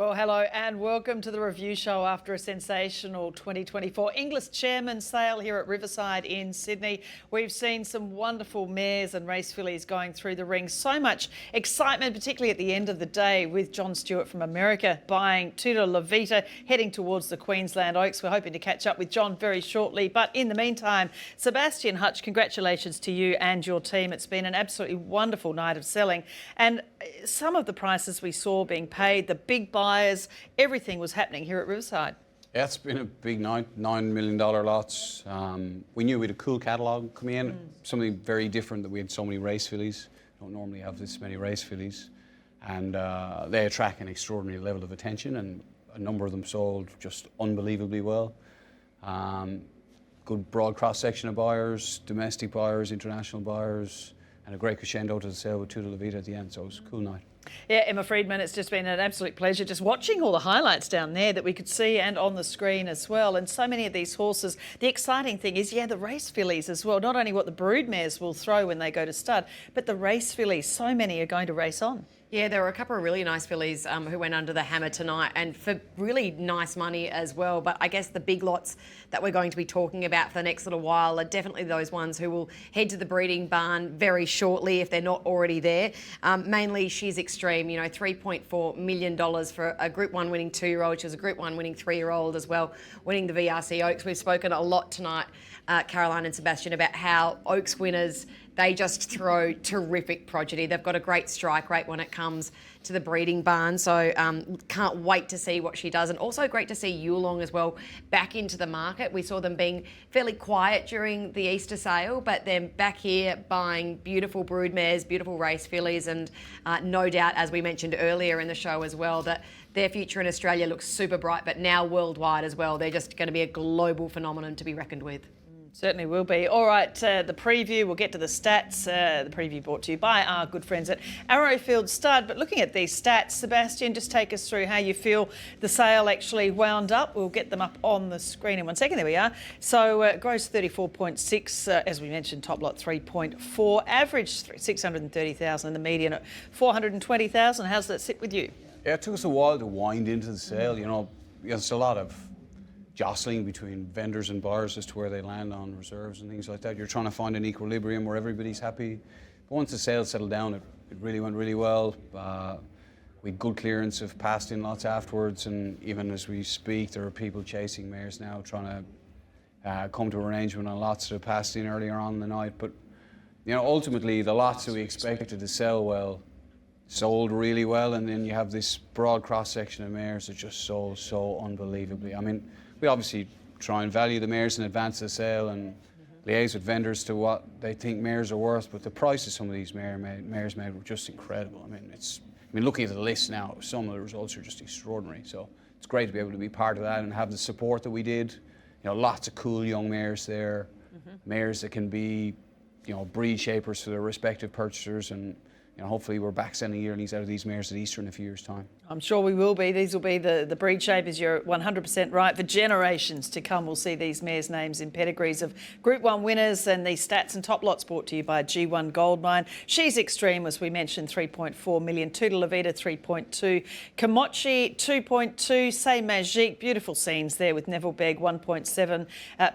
Well, hello and welcome to the review show after a sensational 2024 Inglis Chairman's Sale here at Riverside in Sydney. We've seen some wonderful mares and race fillies going through the ring. So much excitement, particularly at the end of the day with John Stewart from America buying Tutor La Vita, heading towards the Queensland Oaks. We're hoping to catch up with John very shortly. But in the meantime, Sebastian Hutch, congratulations to you and your team. It's been an absolutely wonderful night of selling. And some of the prices we saw being paid, the big buyers, everything was happening here at Riverside. Yeah, it's been a big night, $9 million lots. We knew we had a cool catalogue coming in, something very different, that we had so many race fillies. Don't normally have this many race fillies. And they attract an extraordinary level of attention, and a number of them sold just unbelievably well. Good broad cross-section of buyers, domestic buyers, international buyers, and a great crescendo to the sale with Tutor La Vita at the end, so it was a cool night. Yeah, Emma Freedman, it's just been an absolute pleasure just watching all the highlights down there that we could see and on the screen as well. And so many of these horses, the exciting thing is, the race fillies as well. Not only what the brood mares will throw when they go to stud, but the race fillies, so many are going to race on. Yeah, there were a couple of really nice fillies who went under the hammer tonight, and for really nice money as well. But I guess the big lots that we're going to be talking about for the next little while are definitely those ones who will head to the breeding barn very shortly if they're not already there. Mainly She's Extreme, $3.4 million for a Group 1 winning 2-year-old. She was a Group 1 winning 3-year-old as well, winning the VRC Oaks. We've spoken a lot tonight, Caroline and Sebastian, about how Oaks winners, they just throw terrific progeny. They've got a great strike rate when it comes to the breeding barn. So can't wait to see what she does. And also great to see Yulong as well back into the market. We saw them being fairly quiet during the Easter sale, but they're back here buying beautiful brood mares, beautiful race fillies, and no doubt, as we mentioned earlier in the show as well, that their future in Australia looks super bright, but now worldwide as well. They're just going to be a global phenomenon to be reckoned with. Certainly will be. All right, the preview, we'll get to the stats. The preview brought to you by our good friends at Arrowfield Stud. But looking at these stats, Sebastian, just take us through how you feel the sale actually wound up. We'll get them up on the screen in 1 second. There we are. So gross 34.6, as we mentioned, top lot 3.4, average 630,000 and the median at 420,000. How's that sit with you? Yeah, it took us a while to wind into the sale. There's a lot of jostling between vendors and buyers as to where they land on reserves and things like that. You're trying to find an equilibrium where everybody's happy. But once the sale settled down, it really went really well. We had good clearance of passed in lots afterwards, and even as we speak, there are people chasing mares now trying to come to arrangement on lots that have passed in earlier on in the night. But ultimately, the lots that we expected to sell well sold really well, and then you have this broad cross-section of mares that just sold so unbelievably. I mean, we obviously try and value the mares in advance of the sale and liaise with vendors to what they think mares are worth, but the price of some of these mares made were just incredible. I mean, looking at the list now, some of the results are just extraordinary. So it's great to be able to be part of that and have the support that we did. Lots of cool young mares there, mares that can be, breed shapers for their respective purchasers, and hopefully we're back sending yearlings out of these mares at Easter in a few years' time. I'm sure we will be. These will be the breed shapers. You're 100% right. For generations to come, we'll see these mares' names in pedigrees of Group 1 winners, and these stats and top lots brought to you by G1 Goldmine. She's Extreme, as we mentioned, 3.4 million. Tutor La Vita, 3.2. Kamochi, 2.2. Say Magique, beautiful scenes there with Neville Begg, 1.7.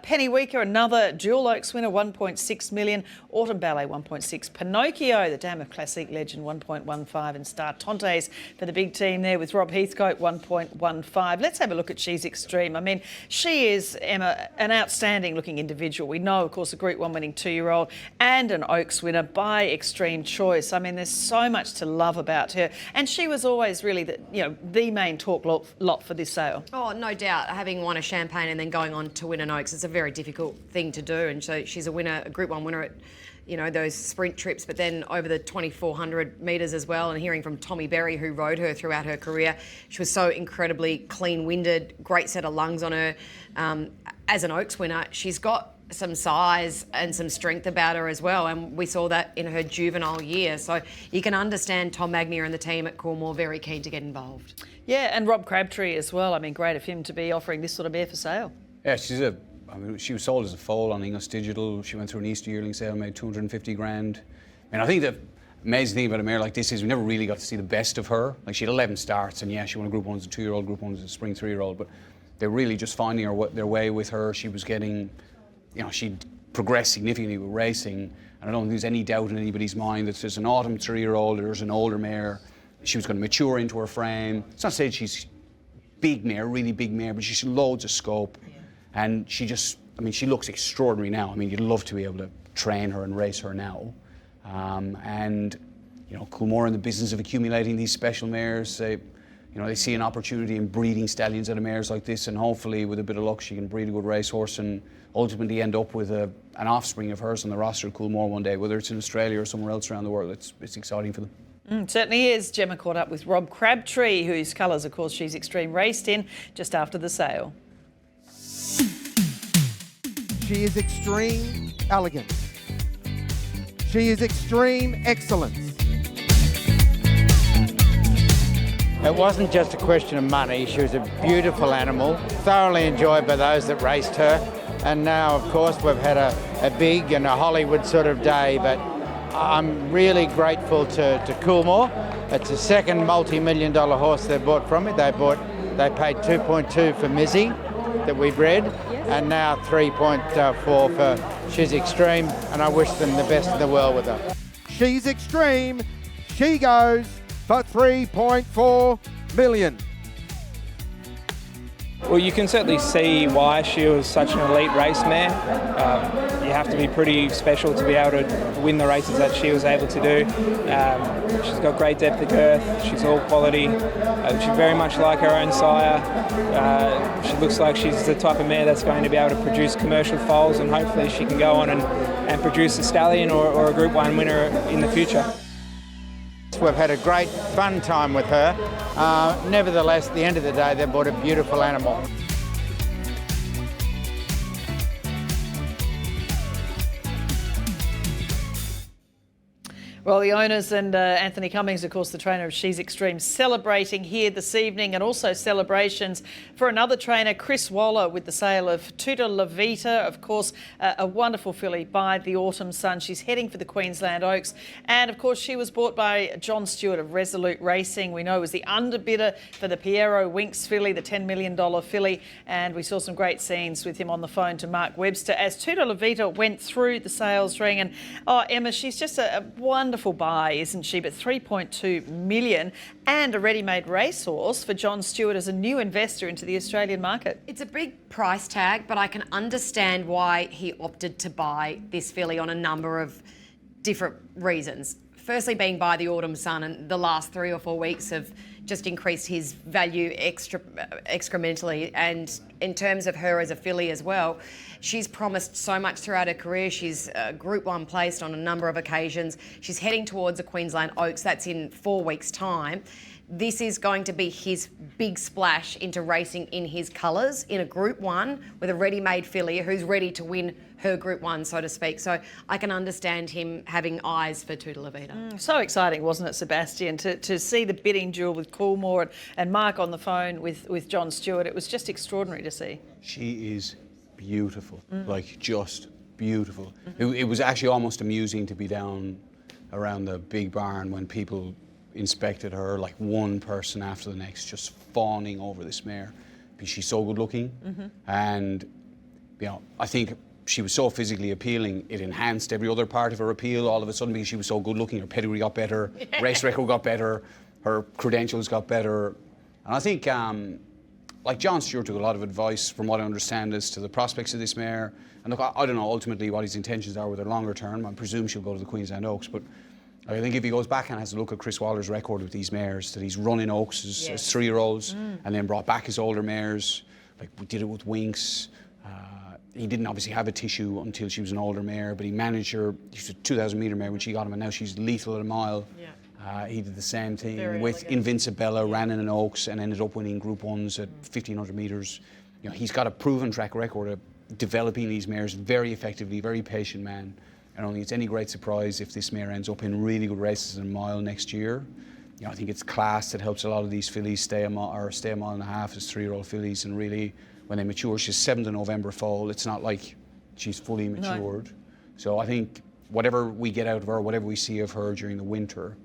Penny Weaker, another Dual Oaks winner, 1.6 million. Autumn Ballet, 1.6. Pinocchio, the Dam of Classic legend, 1.15. And Star Tontes for the big team there with Rob Heathcote, 1.15. Let's have a look at She's Extreme. I mean, she is, Emma, an outstanding looking individual. We know, of course, a Group 1 winning 2-year-old and an Oaks winner by extreme choice. I mean, there's so much to love about her. And she was always really the main talk lot for this sale. Oh, no doubt. Having won a Champagne and then going on to win an Oaks, it's a very difficult thing to do. And so she's a winner, a Group 1 winner at those sprint trips, but then over the 2,400 metres as well. And hearing from Tommy Berry, who rode her throughout her career, she was so incredibly clean-winded, great set of lungs on her. As an Oaks winner, she's got some size and some strength about her as well, and we saw that in her juvenile year. So you can understand Tom Magnier and the team at Coolmore very keen to get involved. Yeah, and Rob Crabtree as well. I mean, great of him to be offering this sort of mare for sale. Yeah, she was sold as a foal on Inglis Digital. She went through an Easter yearling sale, made 250 grand. I think that amazing thing about a mare like this is we never really got to see the best of her. Like, she had 11 starts, and yeah, she won a Group 1 as a 2-year-old, Group 1 as a spring 3-year-old, but they're really just finding their way with her. She was getting, she'd progressed significantly with racing, and I don't think there's any doubt in anybody's mind that there's an autumn 3-year-old, there's an older mare. She was going to mature into her frame. It's not saying she's big mare, really big mare, but she's loads of scope. Yeah. And she looks extraordinary now. I mean, you'd love to be able to train her and race her now. And Coolmore in the business of accumulating these special mares. They see an opportunity in breeding stallions out of mares like this, and hopefully with a bit of luck she can breed a good racehorse and ultimately end up with an offspring of hers on the roster of Coolmore one day, whether it's in Australia or somewhere else around the world. It's exciting for them. Certainly is. Gemma caught up with Rob Crabtree, whose colours, of course, She's Extreme raced in just after the sale. She is extreme elegance. She is extreme excellence. It wasn't just a question of money. She was a beautiful animal, thoroughly enjoyed by those that raced her. And now, of course, we've had a big and a Hollywood sort of day, but I'm really grateful to Coolmore. It's the second multi-million-dollar horse they bought from me. They paid 2.2 for Mizzy that we bred, and now 3.4 for She's Extreme, and I wish them the best in the world with her. She's Extreme. She goes for 3.4 million. Well, you can certainly see why she was such an elite race mare. You have to be pretty special to be able to win the races that she was able to do. She's got great depth of girth. She's all quality. She's very much like her own sire. She looks like she's the type of mare that's going to be able to produce commercial foals, and hopefully she can go on and produce a stallion or a Group 1 winner in the future. We've had a great fun time with her. Nevertheless, at the end of the day, they bought a beautiful animal. Well, the owners and Anthony Cummings, of course, the trainer of She's Extreme, celebrating here this evening, and also celebrations for another trainer, Chris Waller, with the sale of Tutor La Vita, of course, a wonderful filly by the Autumn Sun. She's heading for the Queensland Oaks. And, of course, she was bought by John Stewart of Resolute Racing. We know was the underbidder for the Piero Winks filly, the $10 million filly. And we saw some great scenes with him on the phone to Mark Webster as Tutor La Vita went through the sales ring. And, Emma, she's just a wonderful buy, isn't she? But 3.2 million and a ready-made racehorse for John Stewart as a new investor into the Australian market. It's a big price tag, but I can understand why he opted to buy this filly on a number of different reasons. Firstly, being by the Autumn Sun, and the last 3 or 4 weeks have just increased his value excrementally. And in terms of her as a filly as well, she's promised so much throughout her career. She's Group 1 placed on a number of occasions. She's heading towards the Queensland Oaks. That's in 4 weeks' time. This is going to be his big splash into racing in his colours in a Group 1 with a ready-made filly who's ready to win her Group 1, so to speak. So I can understand him having eyes for Tutor La Vita. So exciting, wasn't it, Sebastian, to see the bidding duel with Coolmore and Mark on the phone with John Stewart. It was just extraordinary to see. She is beautiful, like just beautiful. It was actually almost amusing to be down around the big barn when people inspected her, like one person after the next, just fawning over this mare because she's so good looking. And I think she was so physically appealing, it enhanced every other part of her appeal all of a sudden because she was so good looking. Her pedigree got better, race record got better, her credentials got better. And I think like John Stewart took a lot of advice, from what I understand, as to the prospects of this mare. And look, I don't know ultimately what his intentions are with her longer term. I presume she'll go to the Queensland Oaks, but I think if he goes back and has a look at Chris Waller's record with these mares, that he's run in Oaks as 3-year-olds and then brought back his older mares, like we did it with Winks. He didn't obviously have a tissue until she was an older mare, but he managed her. She's a 2,000 metre mare when she got him, and now she's lethal at a mile. He did the same thing with Invincibella, ran in an Oaks and ended up winning Group 1s at 1,500 metres. He's got a proven track record of developing these mares very effectively, very patient man. I don't think it's any great surprise if this mare ends up in really good races in a mile next year. I think it's class that helps a lot of these fillies stay a mile and a half as 3-year-old fillies, and really when they mature, she's 7th of November foal. It's not like she's fully matured. No. So I think whatever we get out of her, whatever we see of her during the winter,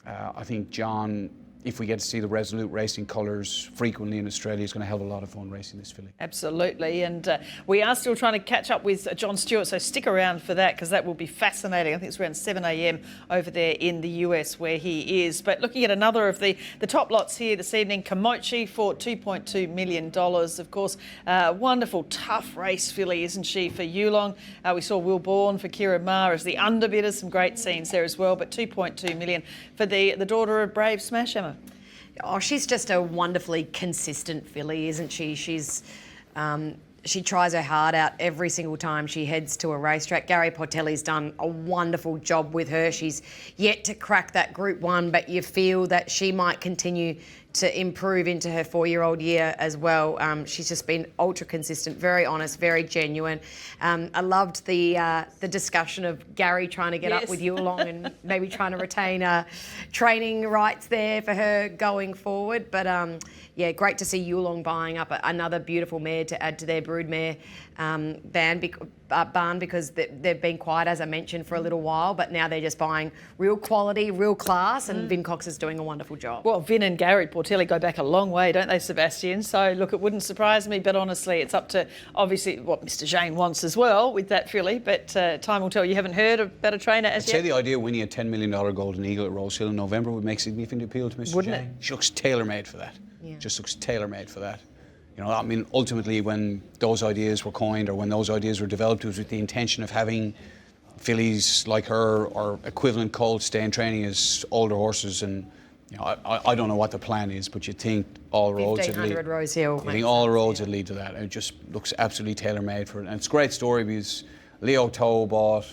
I think John, if we get to see the Resolute racing colours frequently in Australia, is going to have a lot of fun racing this filly. Absolutely, and we are still trying to catch up with John Stewart, so stick around for that because that will be fascinating. I think it's around 7 a.m. over there in the US where he is. But looking at another of the top lots here this evening, Komochi for $2.2 million. Of course, wonderful, tough race filly, isn't she, for Yulong? We saw Will Bourne for Kira Ma as the underbidder, some great scenes there as well, but $2.2 million for the daughter of Brave Smash, Emma. Oh, she's just a wonderfully consistent filly, isn't she? She tries her heart out every single time she heads to a racetrack. Gary Portelli's done a wonderful job with her. She's yet to crack that Group 1, but you feel that she might continue to improve into her 4-year-old year as well. She's just been ultra consistent, very honest, very genuine. I loved the discussion of Gary trying to get up with Yulong and maybe trying to retain training rights there for her going forward. But yeah, great to see Yulong buying up another beautiful mare to add to their broodmare barn because they've been quiet, as I mentioned, for a little while, but now they're just buying real quality, real class, and Vin Cox is doing a wonderful job. Well, Vin and Gary Portelli go back a long way, don't they, Sebastian? So, look, it wouldn't surprise me, but honestly, it's up to, obviously, what Mr. Jane wants as well with that filly, but time will tell. You haven't heard about a trainer as yet? I'd say the idea of winning a $10 million Golden Eagle at Rose Hill in November would make significant appeal to Mr. Wouldn't Jane. it? She looks tailor-made for that. Yeah. Just looks tailor-made for that. You know, I mean, ultimately, when those ideas were coined or when those ideas were developed, it was with the intention of having fillies like her or equivalent colts stay in training as older horses. And you know, I don't know what the plan is, but you think all roads would lead. 1500 Rose Hill. You think all roads would lead to that. It just looks absolutely tailor-made for it, and it's a great story because Leo Toe bought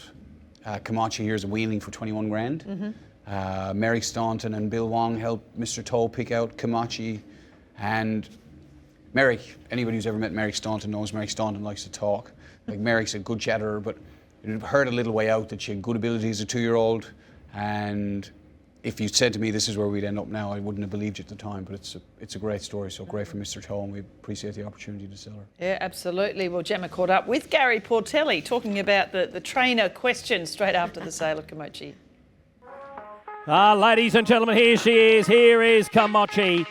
Komochi here as a wheeling for 21 grand. Merrick Staunton and Bill Wong helped Mr. Toe pick out Komochi, and Merrick, anybody who's ever met Merrick Staunton knows Merrick Staunton likes to talk. Like, Merrick's a good chatterer, but you'd heard a little way out that she had good ability as a 2-year-old, and if you said to me this is where we'd end up now, I wouldn't have believed you at the time, but it's a great story, so great for Mr. Toe, and we appreciate the opportunity to sell her. Yeah, absolutely. Well, Gemma caught up with Gary Portelli talking about the trainer question straight after the sale of Komochi. Ladies and gentlemen, here she is. Here is Komochi.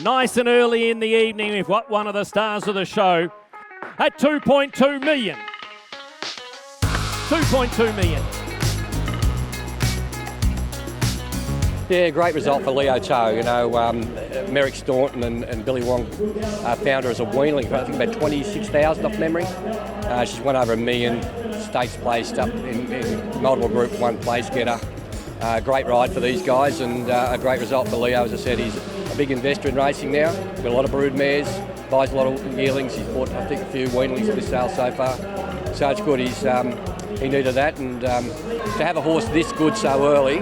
Nice and early in the evening, we've got one of the stars of the show at 2.2 million. 2.2 million. Yeah, great result for Leo Toe. You know, Merrick Staunton and Billy Wong found her as a weanling for I think about 26,000 off memory. She's won over $1 million, stakes placed up in multiple Group 1 place getter. Great ride for these guys and a great result for Leo. As I said, he's a big investor in racing now. Got a lot of brood mares, buys a lot of yearlings. He's bought, I think, a few weanlings for this sale so far. So it's good. He needed that, and to have a horse this good so early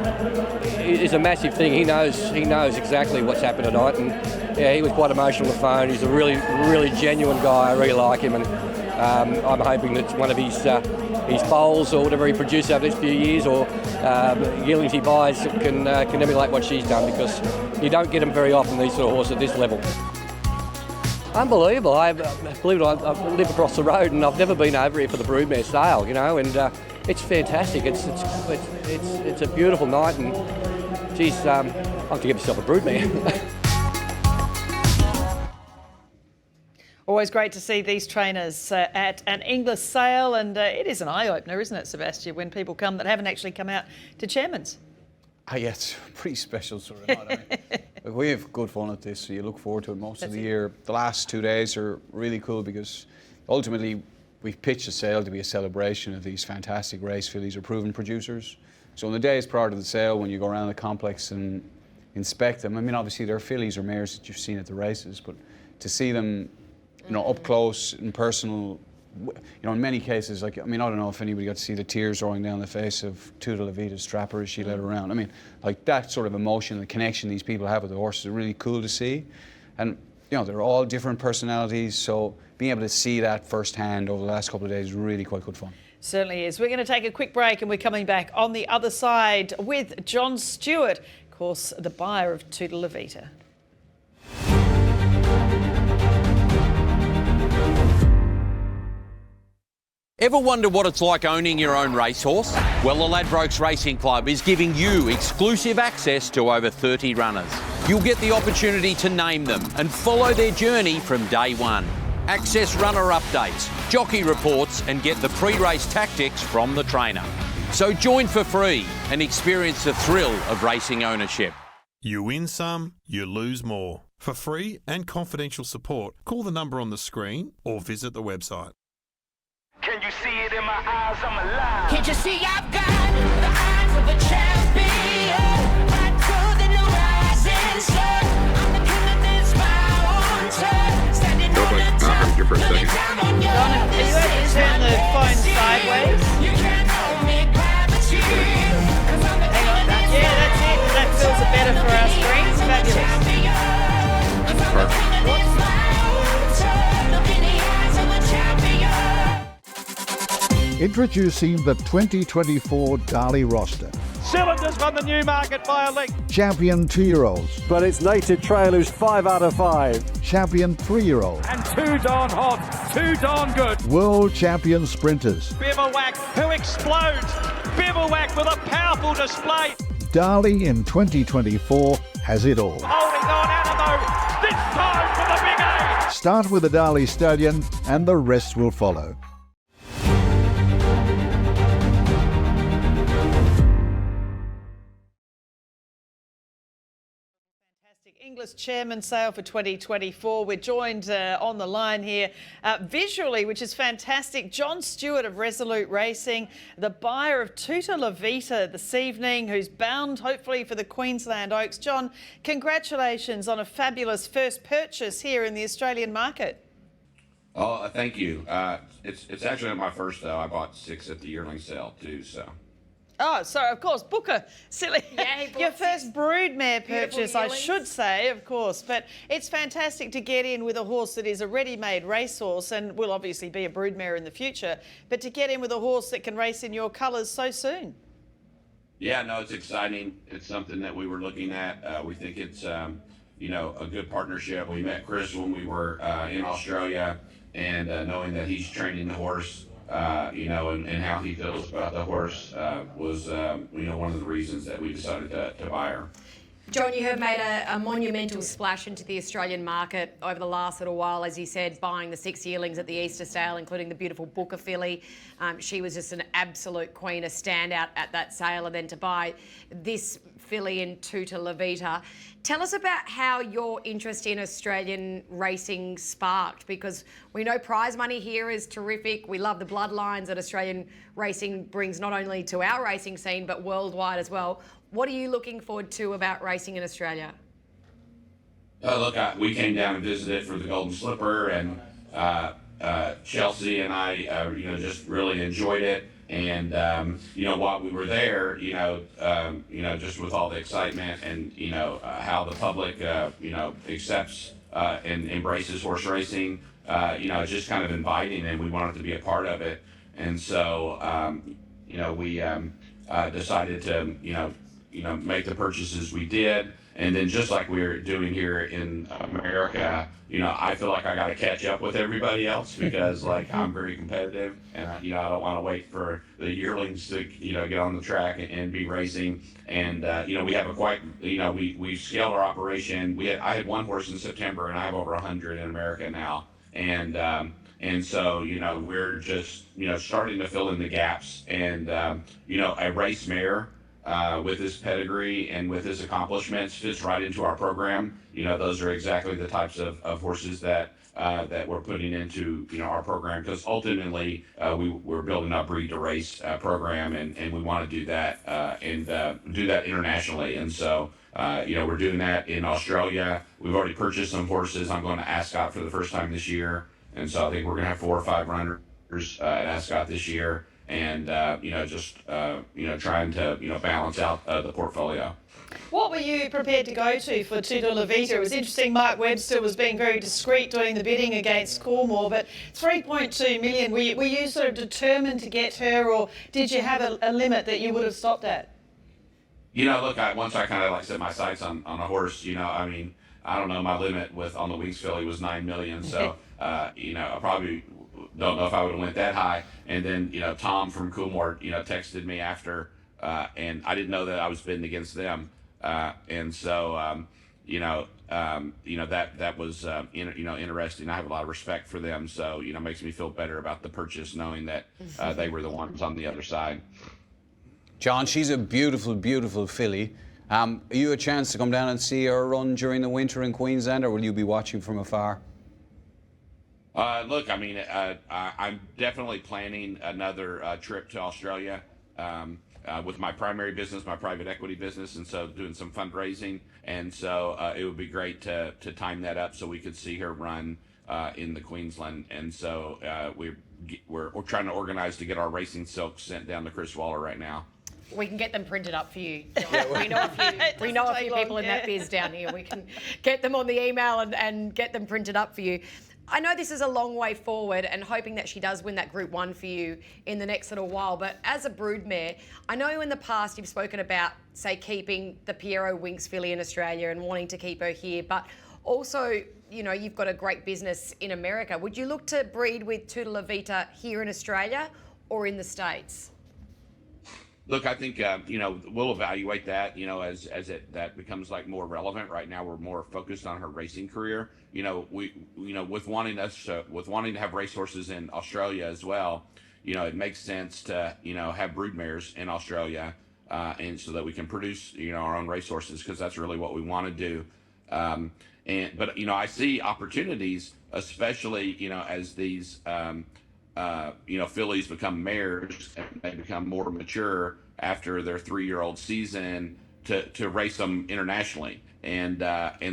is a massive thing. He knows exactly what's happened tonight, and yeah, he was quite emotional on the phone. He's a really, really genuine guy. I really like him, and I'm hoping that one of his foals or whatever he produces over the next few years, or yearlings he buys, can emulate what she's done, because you don't get them very often, these sort of horses at this level. Unbelievable. I believe it or not, I live across the road and I've never been over here for the broodmare sale, you know, and it's fantastic. It's a beautiful night, and geez, I'll have to get myself a broodmare. Always great to see these trainers at an Inglis sale, and it is an eye-opener, isn't it, Sebastian, when people come that haven't actually come out to Chairman's? Yeah, it's a pretty special sort of night. I mean, we have good fun at this, so you look forward to it most of the year. The last 2 days are really cool because ultimately we've pitched the sale to be a celebration of these fantastic race fillies or proven producers. So on the days prior to the sale, when you go around the complex and inspect them, I mean, obviously they're fillies or mares that you've seen at the races, but to see them, you know, up close and personal, you know, in many cases, like, I mean, I don't know if anybody got to see the tears rolling down the face of Tuda Levita's strapper as she led her around. I mean, like, that sort of emotion, the connection these people have with the horses is really cool to see. And, you know, they're all different personalities, so being able to see that firsthand over the last couple of days is really quite good fun. Certainly is. We're going to take a quick break and we're coming back on the other side with John Stewart, of course, the buyer of Tuda Levita. Ever wonder what it's like owning your own racehorse? Well, the Ladbrokes Racing Club is giving you exclusive access to over 30 runners. You'll get the opportunity to name them and follow their journey from day one. Access runner updates, jockey reports and get the pre-race tactics from the trainer. So join for free and experience the thrill of racing ownership. You win some, you lose more. For free and confidential support, call the number on the screen or visit the website. Can you see it in my eyes? I'm alive. Can't you see I've got the eyes of a champion? Right through the new rising sun. I'm the king of this mountain. Standing on the top, looking down on you. Donna, are you able to turn the phone sideways? You can't hold me gravity. Hang on. Yeah, that's it. That feels better for our screens. Fabulous. Introducing the 2024 Darley roster. Cylinders from the Newmarket by a length. Champion 2-year-olds. But it's Native Trail who's 5 out of 5. Champion 3-year-olds. And 2 darn hot, 2 darn good. World champion sprinters. Bivouac who explodes. Bivouac with a powerful display. Darley in 2024 has it all. Holding on Animo, this time for the big A. Start with the Darley Stallion and the rest will follow. Inglis Chairman sale for 2024. We're joined on the line here visually, which is fantastic. John Stewart of Resolute Racing, the buyer of Tuta La Vita this evening, who's bound hopefully for the Queensland Oaks. John, congratulations on a fabulous first purchase here in the Australian market. Oh, thank you. It's actually not my first though. I bought 6 at the yearling sale too, so. Oh, sorry, of course, Booker, silly. Yeah, Your first broodmare purchase, I yearlings. should say, of course. But it's fantastic to get in with a horse that is a ready-made racehorse and will obviously be a broodmare in the future, but to get in with a horse that can race in your colours so soon. Yeah, no, it's exciting. It's something that we were looking at. We think it's, you know, a good partnership. We met Chris when we were in Australia, and knowing that he's training the horse, you know, and how he feels about the horse was, you know, one of the reasons that we decided to buy her. John, you have made a monumental splash into the Australian market over the last little while, as you said, buying the 6 yearlings at the Easter sale, including the beautiful Booker filly. She was just an absolute queen, a standout at that sale, and then to buy this filly in Tuta La Vita. Tell us about how your interest in Australian racing sparked, because we know prize money here is terrific. We love the bloodlines that Australian racing brings not only to our racing scene, but worldwide as well. What are you looking forward to about racing in Australia? Look, we came down and visited for the Golden Slipper, and Chelsea and I, you know, just really enjoyed it. And you know, while we were there, you know, just with all the excitement and you know how the public, you know, accepts and embraces horse racing, you know, it's just kind of inviting, and we wanted to be a part of it. And so, you know, we decided to, you know, make the purchases we did. And then just like we're doing here in America, you know, I feel like I got to catch up with everybody else because like I'm very competitive, and you know, I don't want to wait for the yearlings to, you know, get on the track and be racing. And you know, we have a quite, you know, we scaled our operation. I had 1 horse in September, and I have over 100 in America now. And so, you know, we're just, you know, starting to fill in the gaps. And you know, a race mare with his pedigree and with his accomplishments fits right into our program. You know, those are exactly the types of horses that that we're putting into, you know, our program, because ultimately we're building a breed to race program, and we want to do that and do that internationally. And so you know, we're doing that in Australia. We've already purchased some horses. I'm going to Ascot for the first time this year, and so I think we're going to have 4 or 5 runners at Ascot this year. And you know, just you know, trying to, you know, balance out the portfolio. What were you prepared to go to for Tuta La Vita? It was interesting. Mark Webster was being very discreet doing the bidding against Coolmore, but 3.2 million. Were you sort of determined to get her, or did you have a limit that you would have stopped at? You know, look, once I kind of like set my sights on a horse, you know, I mean, I don't know, my limit on the Wings filly was 9 million, so you know, I probably don't know if I would have went that high. And then, Tom from Coolmore, texted me after, and I didn't know that I was bidding against them. And so, that was, interesting. I have a lot of respect for them. So, makes me feel better about the purchase, knowing that they were the ones on the other side. John, she's a beautiful, beautiful filly. Are you a chance to come down and see her run during the winter in Queensland, or will you be watching from afar? Look, I'm definitely planning another trip to Australia with my primary business, my private equity business, and so doing some fundraising. And so it would be great to time that up so we could see her run in the Queensland. And so we're trying to organize to get our racing silks sent down to Chris Waller right now. We can get them printed up for you. We know a few people in that biz down here. We can get them on the email and get them printed up for you. I know this is a long way forward and hoping that she does win that Group 1 for you in the next little while. But as a broodmare, I know in the past you've spoken about, say, keeping the Piero Winks filly in Australia and wanting to keep her here. But also, you've got a great business in America. Would you look to breed with Tutor La Vita here in Australia or in the States? Look, I think we'll evaluate that. As that becomes more relevant. Right now, we're more focused on her racing career. With wanting to have racehorses in Australia as well. It makes sense to have broodmares in Australia, and so that we can produce our own racehorses, because that's really what we want to do. But I see opportunities, especially as these. Fillies become mares and they become more mature after their 3-year-old season to race them internationally. And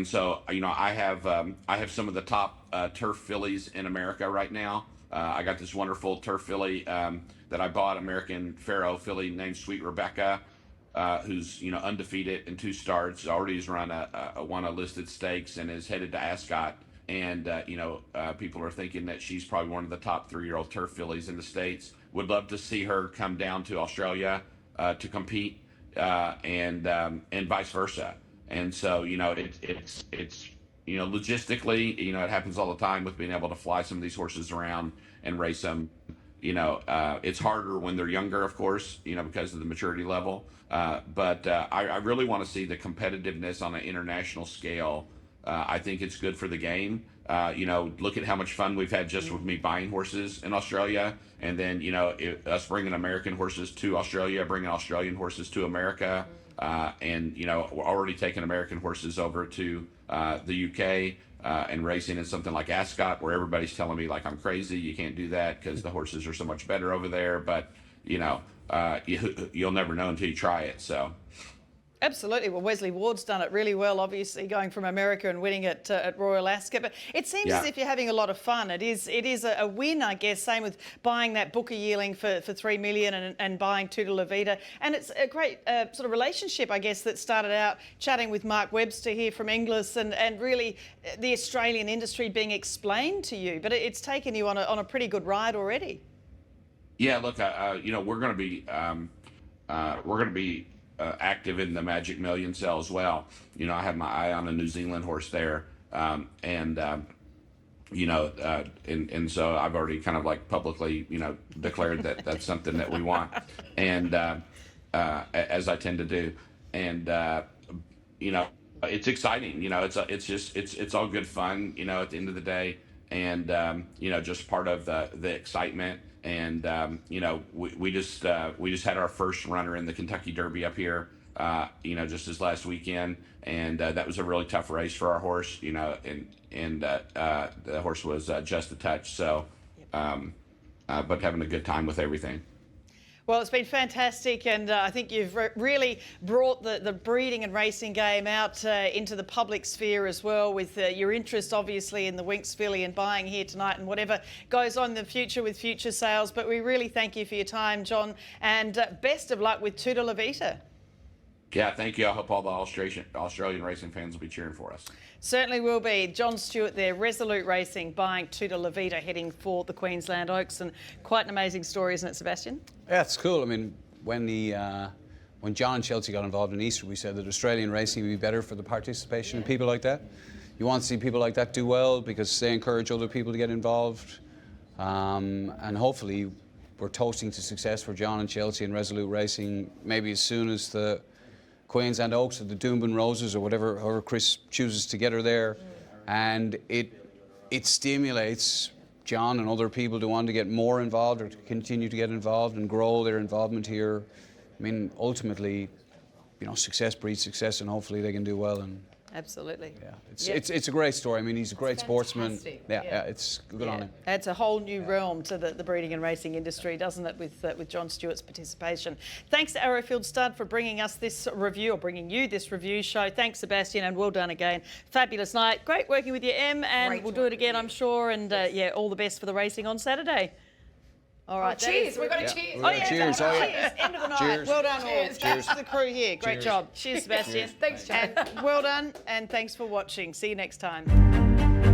so I have some of the top turf fillies in America right now. I got this wonderful turf filly that I bought, American Pharaoh filly named Sweet Rebecca, who's undefeated in 2 starts, already has run won a listed stakes and is headed to Ascot. And, people are thinking that she's probably one of the top 3-year-old turf fillies in the States. Would love to see her come down to Australia to compete, and vice versa. And so, it's logistically, it happens all the time with being able to fly some of these horses around and race them. It's harder when they're younger, of course, because of the maturity level. But I really want to see the competitiveness on an international scale. I think it's good for the game. Look at how much fun we've had just with me buying horses in Australia, and then us bringing American horses to Australia, bringing Australian horses to America, and we're already taking American horses over to the UK and racing in something like Ascot, where everybody's telling me I'm crazy. You can't do that because the horses are so much better over there. But you'll never know until you try it. So. Absolutely. Well, Wesley Ward's done it really well, obviously, going from America and winning it at Royal Ascot. But it seems as if you're having a lot of fun. It is a win, I guess. Same with buying that Booker yearling for $3 million and buying Tutor La Vita. And it's a great sort of relationship, I guess, that started out chatting with Mark Webster here from Inglis and really the Australian industry being explained to you. But it's taken you on a pretty good ride already. Yeah, look, we're going to be active in the Magic Million sale as well. I have my eye on a New Zealand horse there, and so I've already kind of publicly declared that that's something that we want, and as I tend to do, and it's exciting. It's all good fun. At the end of the day, and just part of the excitement. And we just had our first runner in the Kentucky Derby up here, just this last weekend, and that was a really tough race for our horse, and the horse was just a touch. So, but having a good time with everything. Well, it's been fantastic, and I think you've really brought the breeding and racing game out into the public sphere as well, with your interest, obviously, in the Winks filly and buying here tonight and whatever goes on in the future with future sales. But we really thank you for your time, John, and best of luck with Tutor La Vita. Yeah, thank you. I hope all the Australian racing fans will be cheering for us. Certainly will be. John Stewart there, Resolute Racing, buying Tutor La Vita, heading for the Queensland Oaks. And quite an amazing story, isn't it, Sebastian? Yeah, it's cool. I mean, when John and Chelsea got involved in Easter, we said that Australian racing would be better for the participation of people like that. You want to see people like that do well because they encourage other people to get involved. And hopefully we're toasting to success for John and Chelsea and Resolute Racing maybe as soon as the Queensland Oaks or the Doomben Roses or however Chris chooses to get her there. And it stimulates John and other people to want to get more involved or to continue to get involved and grow their involvement here. I mean, ultimately, success breeds success, and hopefully they can do well. And absolutely. Yeah, it's a great story. I mean, he's a great sportsman. Yeah, it's good on him. Adds a whole new realm to the breeding and racing industry, doesn't it, with John Stewart's participation. Thanks to Arrowfield Stud for bringing us this review, or bringing you this review show. Thanks, Sebastian, and well done again. Fabulous night. Great working with you, Em, and we'll do it again, I'm sure. And all the best for the racing on Saturday. All right. Cheers. We've got a cheers. Cheers. Cheers. End of the night. Cheers. Well done, Cheers. all. Thanks to the crew here. Great Cheers. job. Cheers, Sebastian. Thanks, John. And well done, and thanks for watching. See you next time.